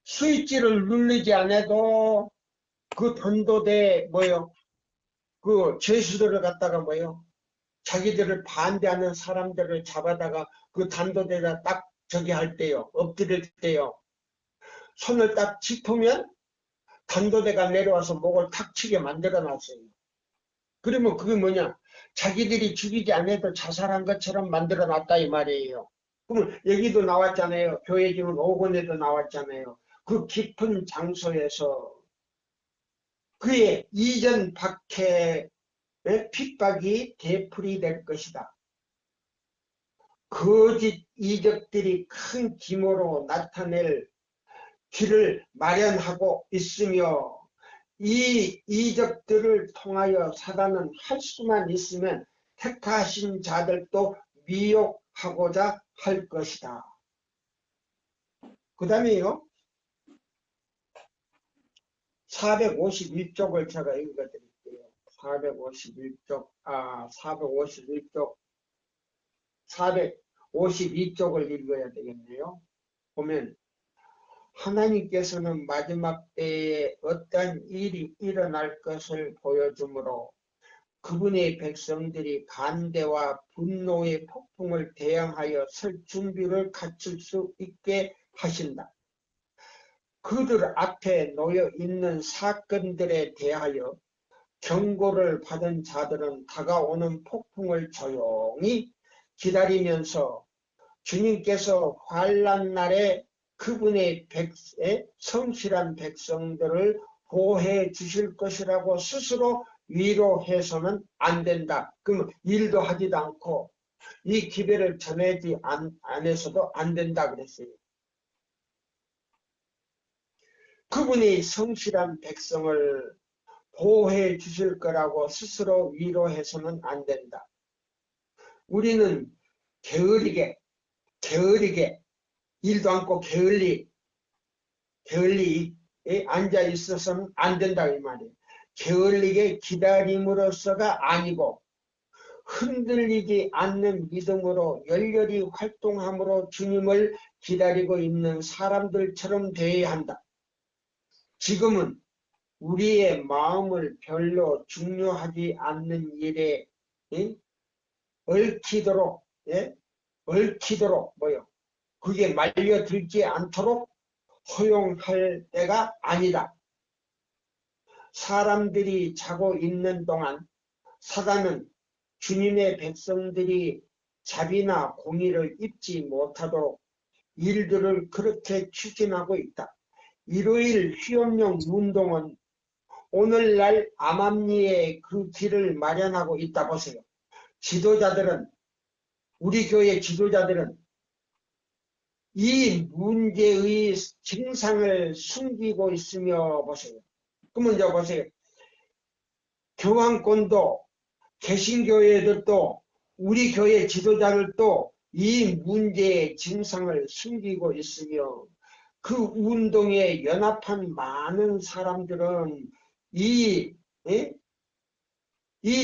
스위치를 누르지 않아도 그 단도대 그 죄수들을 갖다가 자기들을 반대하는 사람들을 잡아다가 그 단도대에다 딱 할 때요. 엎드릴 때요. 손을 딱 짚으면 단도대가 내려와서 목을 탁 치게 만들어 놨어요. 그러면 그게 자기들이 죽이지 않아도 자살한 것처럼 만들어 놨다 이 말이에요. 그러면 여기도 나왔잖아요. 교회 지문 5권에도 나왔잖아요. 그 깊은 장소에서 그의 이전 박해의 핍박이 되풀이될 것이다. 거짓 이적들이 큰 규모로 나타낼 길을 마련하고 있으며 이 이적들을 통하여 사단은 할 수만 있으면 택하신 자들도 미혹하고자 할 것이다. 그 다음에요. 451쪽을 제가 읽어드릴게요. 452쪽을 읽어야 되겠네요. 보면 하나님께서는 마지막 때에 어떤 일이 일어날 것을 보여주므로 그분의 백성들이 간대와 분노의 폭풍을 대항하여 설 준비를 갖출 수 있게 하신다. 그들 앞에 놓여 있는 사건들에 대하여 경고를 받은 자들은 다가오는 폭풍을 조용히 기다리면서 주님께서 환난 날에 그분의 성실한 백성들을 보호해 주실 것이라고 스스로 위로해서는 안 된다. 그러면 일도 하지도 않고 이 기별을 전하지 않아서도 안 된다 그랬어요. 그분이 성실한 백성을 보호해 주실 거라고 스스로 위로해서는 안 된다. 우리는 게으르게 일도 않고 게을리 앉아 있어서는 안 된다 이 말이에요. 게을리게 기다림으로서가 아니고 흔들리지 않는 믿음으로 열렬히 활동함으로 주님을 기다리고 있는 사람들처럼 되어야 한다. 지금은 우리의 마음을 별로 중요하지 않는 일에 얽히도록 그게 말려들지 않도록 허용할 때가 아니다. 사람들이 자고 있는 동안 사단은 주님의 백성들이 자비나 공의를 입지 못하도록 일들을 그렇게 추진하고 있다. 일요일 휴업용 운동은 오늘날 암암리에 그 길을 마련하고 있다 보세요. 지도자들은, 우리 교회 지도자들은 이 문제의 증상을 숨기고 있으며 보세요. 그러면 이제 보세요. 교황권도, 개신교회들도, 우리 교회 지도자들도 이 문제의 증상을 숨기고 있으며 그 운동에 연합한 많은 사람들은 이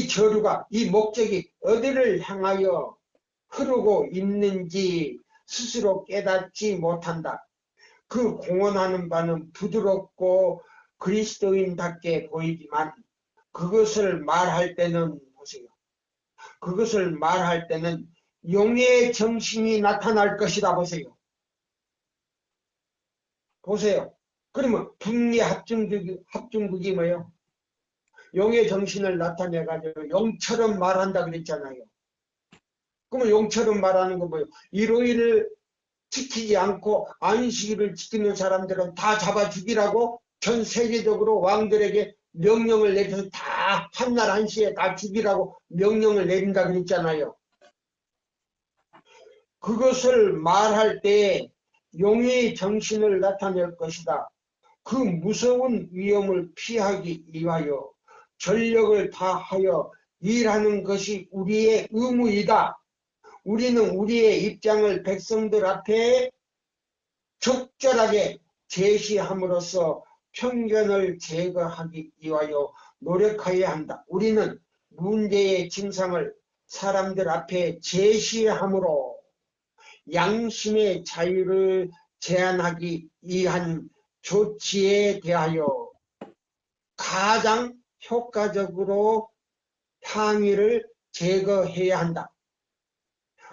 저류가, 이 목적이 어디를 향하여 흐르고 있는지 스스로 깨닫지 못한다. 그 공언하는 바는 부드럽고 그리스도인답게 보이지만 그것을 말할 때는 보세요. 그것을 말할 때는 용의 정신이 나타날 것이다 보세요. 보세요. 그러면 분리 합중국이 뭐예요? 용의 정신을 나타내가지고 용처럼 말한다 그랬잖아요. 그러면 용처럼 말하는 건 뭐예요? 일요일을 지키지 않고 안식일을 지키는 사람들은 다 잡아 죽이라고 전 세계적으로 왕들에게 명령을 내려서 다 한날 한시에 다 죽이라고 명령을 내린다 그랬잖아요. 그것을 말할 때 용의 정신을 나타낼 것이다. 그 무서운 위험을 피하기 위하여 전력을 다하여 일하는 것이 우리의 의무이다. 우리는 우리의 입장을 백성들 앞에 적절하게 제시함으로써 편견을 제거하기 위하여 노력해야 한다. 우리는 문제의 증상을 사람들 앞에 제시함으로 양심의 자유를 제한하기 위한 조치에 대하여 가장 효과적으로 항의를 제거해야 한다.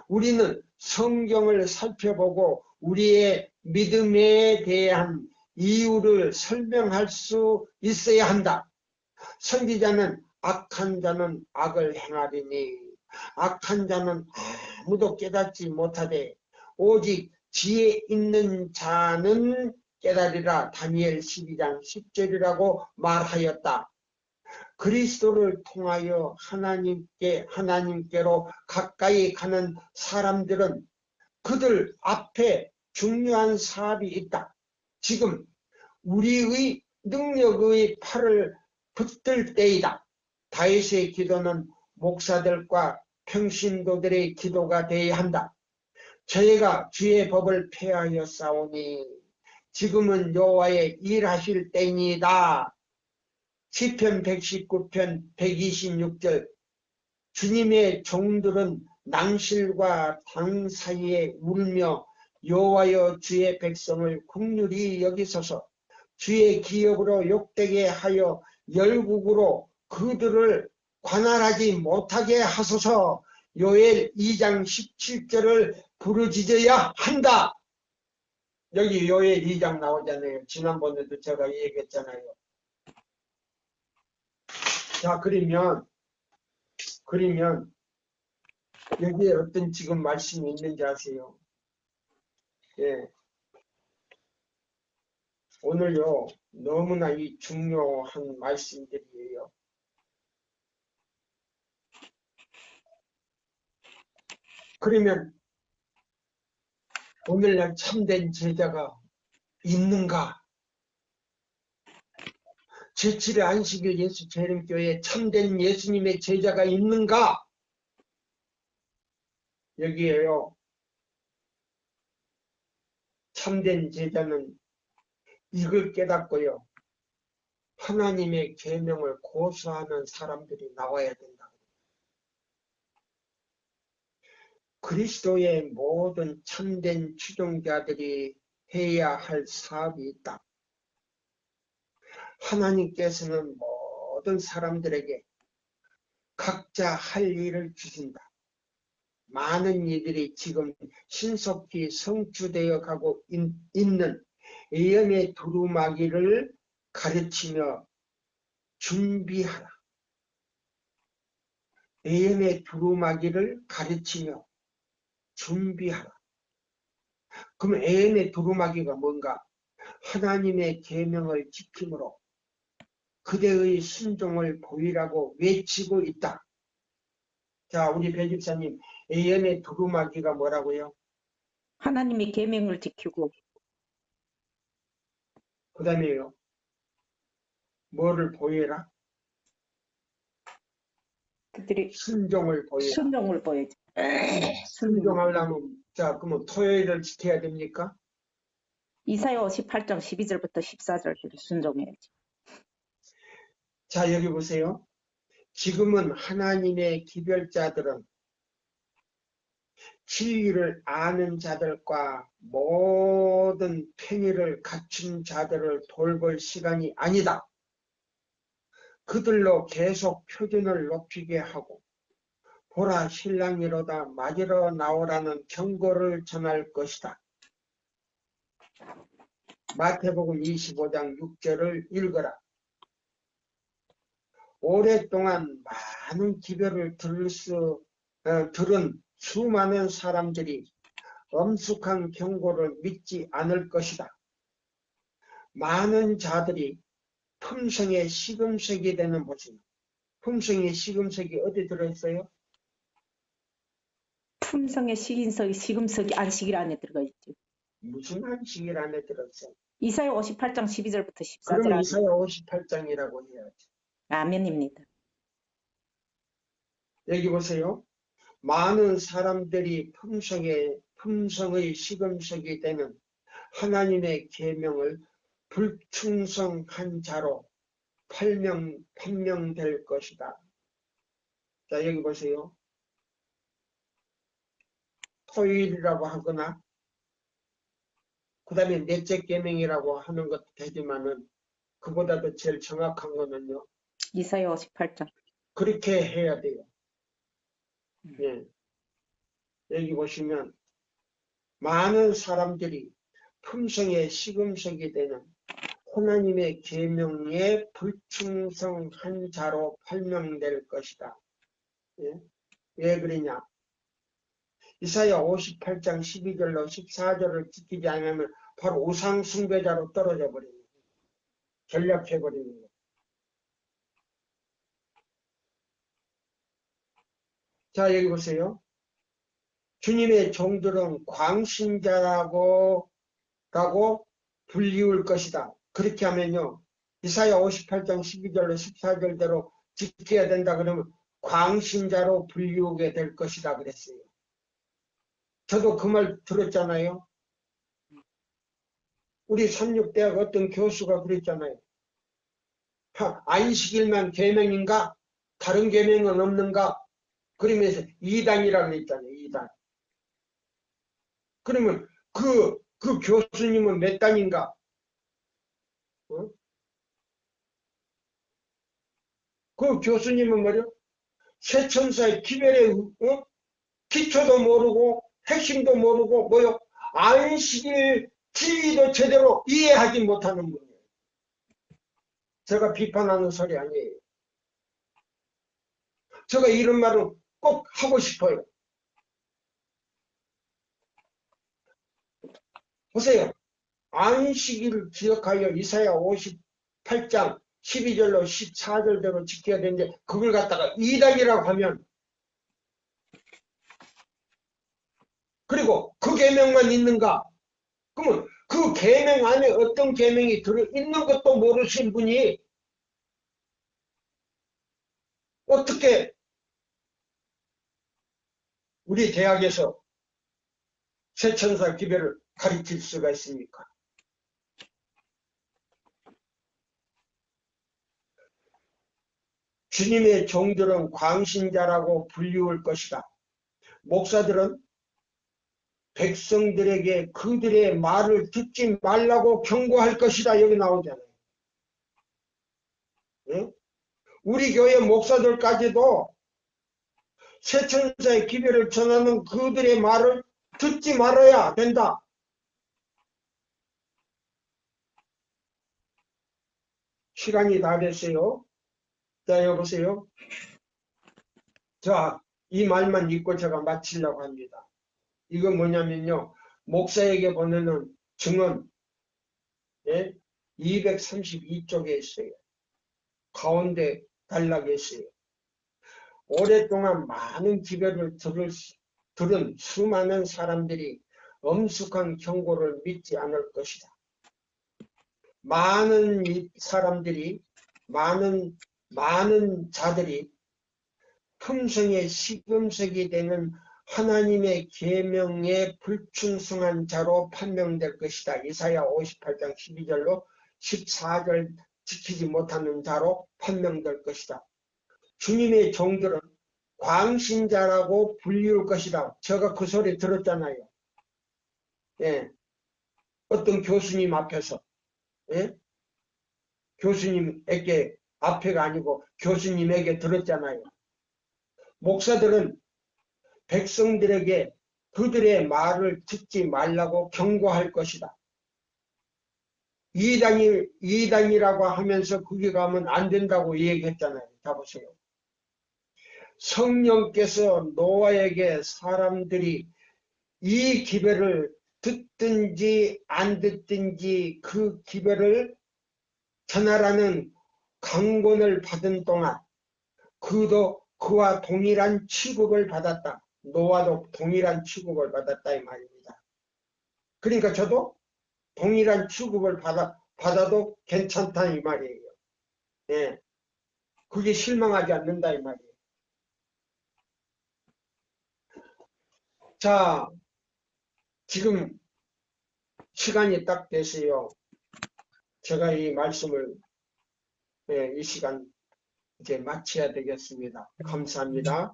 우리는 성경을 살펴보고 우리의 믿음에 대한 이유를 설명할 수 있어야 한다. 선지자는 악한 자는 악을 행하리니 악한 자는 아무도 깨닫지 못하되 오직 지혜 있는 자는 깨달으리라. 다니엘 12장 10절이라고 말하였다. 그리스도를 통하여 하나님께로 가까이 가는 사람들은 그들 앞에 중요한 사업이 있다. 지금 우리의 능력의 팔을 붙들 때이다. 다윗의 기도는 목사들과 평신도들의 기도가 되어야 한다. 저희가 주의 법을 폐하여 싸우니 지금은 여호와의 일하실 때이다. 시편 119편 126절 주님의 종들은 낭실과 당 사이에 울며 여호와여 주의 백성을 긍휼히 여기소서. 주의 기업으로 욕되게 하여 열국으로 그들을 관할하지 못하게 하소서. 요엘 2장 17절을 부르짖어야 한다. 여기 요엘 2장 나오잖아요. 지난번에도 제가 얘기했잖아요. 자, 그러면 여기에 어떤 지금 말씀이 있는지 아세요? 예. 오늘요, 너무나 이 중요한 말씀들이에요. 그러면 오늘날 참된 제자가 있는가? 제7의 안식일 예수 재림교회에 참된 예수님의 제자가 있는가? 여기에요. 참된 제자는 이걸 깨닫고요. 하나님의 계명을 고수하는 사람들이 나와야 된다. 그리스도의 모든 참된 추종자들이 해야 할 사업이 있다. 하나님께서는 모든 사람들에게 각자 할 일을 주신다. 많은 이들이 지금 신속히 성취되어 가고 있는 예언의 두루마기를 가르치며 준비하라. 예언의 두루마기를 가르치며 준비하라. 그럼 예언의 두루마기가 뭔가? 하나님의 계명을 지킴으로 그대의 순종을 보이라고 외치고 있다. 자, 우리 배 집사님, 예언의 두루마기가 뭐라고요? 하나님의 계명을 지키고 그 다음에요, 뭐를 보여라? 그들이 순종을 보여라. 순종을 보여줘. 순종하려면, 자, 그러면 토요일을 지켜야 됩니까? 이사야 58장 12절부터 14절까지 순종해야지. 자, 여기 보세요. 지금은 하나님의 기별자들은 진리를 아는 자들과 모든 편의를 갖춘 자들을 돌볼 시간이 아니다. 그들로 계속 표준을 높이게 하고 보라 신랑이로다 맞으러 나오라는 경고를 전할 것이다. 마태복음 25장 6절을 읽어라. 오랫동안 많은 기별을 들은 수많은 사람들이 엄숙한 경고를 믿지 않을 것이다. 많은 자들이 품성의 시금석이 되는 것입니다. 품성의 시금석이 어디 들어있어요? 품성의 시금석이 안식일 안에 들어가 있죠. 무슨 안식일 안에 들어있어요? 이사야 58장 12절부터 14절 그러면 안에. 이사야 58장이라고 해야지. 아멘입니다. 여기 보세요. 많은 사람들이 품성의 시금석이 되는 하나님의 계명을 불충성한 자로 판명될 것이다. 자, 여기 보세요. 토요일이라고 하거나 그 다음에 넷째 계명이라고 하는 것도 되지만은 그보다도 제일 정확한 거는요. 이사야 58장. 그렇게 해야 돼요. 예. 여기 보시면 많은 사람들이 품성의 시금석이 되는 하나님의 계명에 불충성한 자로 판명될 것이다. 예? 왜 그러냐? 이사야 58장 12절로 14절을 지키지 않으면 바로 우상 숭배자로 떨어져 버립니다. 전략해 버립니다. 자, 여기 보세요. 주님의 종들은 광신자라고 불리울 것이다. 그렇게 하면요. 이사야 58장 12절로 14절대로 지켜야 된다 그러면 광신자로 불리우게 될 것이다 그랬어요. 저도 그 말 들었잖아요. 우리 삼육대학 어떤 교수가 그랬잖아요. 안식일만 계명인가? 다른 계명은 없는가? 그러면서 이단이라고 그랬잖아요. 이단. 그러면 그 교수님은 몇 단인가? 어? 그 교수님은 말이야. 세천사의 기별의 기초도 모르고 핵심도 모르고 뭐요? 안식일 진리도 제대로 이해하지 못하는 분이에요. 제가 비판하는 소리 아니에요. 제가 이런 말을 꼭 하고 싶어요. 보세요. 안식일을 기억하여 이사야 58장 12절로 14절대로 지켜야 되는데 그걸 갖다가 이단이라고 하면 그리고 그 계명만 있는가? 그러면 그 계명 안에 어떤 계명이 들어있는 것도 모르신 분이 어떻게 우리 대학에서 세천사 기별을 가르칠 수가 있습니까? 주님의 종들은 광신자라고 불리울 것이다. 목사들은 백성들에게 그들의 말을 듣지 말라고 경고할 것이다. 여기 나오잖아요. 응? 우리 교회 목사들까지도 세천사의 기별을 전하는 그들의 말을 듣지 말아야 된다. 시간이 다 됐어요. 자, 여보세요. 자, 이 말만 읽고 제가 마치려고 합니다. 이거 뭐냐면요. 목사에게 보내는 증언 232쪽에 있어요. 가운데 달라겠어요. 오랫동안 많은 기별을 들은 수많은 사람들이 엄숙한 경고를 믿지 않을 것이다. 많은 사람들이, 많은 자들이 품성의 시금석이 되는 하나님의 계명에 불충성한 자로 판명될 것이다. 이사야 58장 12절로 14절 지키지 못하는 자로 판명될 것이다. 주님의 종들은 광신자라고 불리울 것이다. 제가 그 소리 들었잖아요. 예. 어떤 교수님 앞에서, 예? 교수님에게, 앞에가 아니고 교수님에게 들었잖아요. 목사들은 백성들에게 그들의 말을 듣지 말라고 경고할 것이다. 이단이라고 하면서 거기 가면 안 된다고 얘기했잖아요. 자 보세요. 성령께서 노아에게 사람들이 이 기별을 듣든지 안 듣든지 그 기별을 전하라는 강권을 받은 동안 그도 그와 동일한 취급을 받았다. 노아도 동일한 취급을 받았다 이 말입니다. 그러니까 저도 동일한 취급을 받아도 괜찮다 이 말이에요. 예. 그게 실망하지 않는다 이 말이에요. 자, 지금 시간이 딱 됐어요. 제가 이 말씀을 이 시간 이제 마쳐야 되겠습니다. 감사합니다.